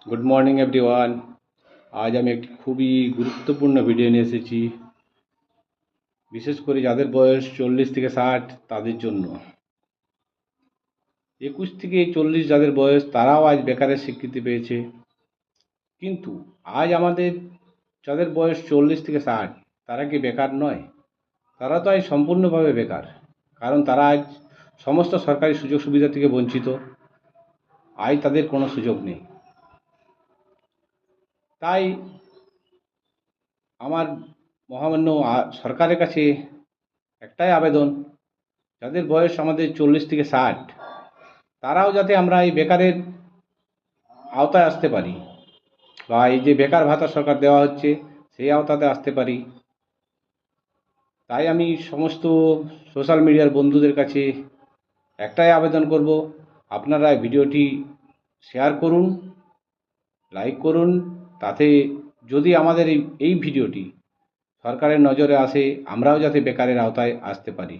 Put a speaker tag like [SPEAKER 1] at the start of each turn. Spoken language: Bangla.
[SPEAKER 1] Good morning everyone. আজ আমি একটি খুবই গুরুত্বপূর্ণ ভিডিও নিয়ে এসেছি, বিশেষ করে যাদের বয়স 40 থেকে 60 তাদের জন্য। 21 থেকে 40 যাদের বয়স, তারাও আজ বেকারের স্বীকৃতি পেয়েছে। কিন্তু আজ আমাদের যাদের বয়স 40 থেকে 60, তারা কি বেকার নয়? তারা তো আজ সম্পূর্ণভাবে বেকার, কারণ তারা আজ সমস্ত সরকারি সুযোগ সুবিধা থেকে বঞ্চিত। আজ তাদের কোনো সুযোগ নেই। তাই আমার মহামান্য সরকারের কাছে একটাই আবেদন, যাদের বয়স আমাদের 40 থেকে 60, তারাও যাতে আমরা এই বেকারের আওতায় আসতে পারি, বা এই যে বেকার ভাতা সরকার দেওয়া হচ্ছে সেই আওতাতে আসতে পারি। তাই আমি সমস্ত সোশ্যাল মিডিয়ার বন্ধুদের কাছে একটাই আবেদন করব, আপনারা ভিডিওটি শেয়ার করুন, লাইক করুন। তাতে যদি আমাদের এই ভিডিওটি সরকারের নজরে আসে, আমরাও যাতে বেকারের আওতায় আসতে পারি।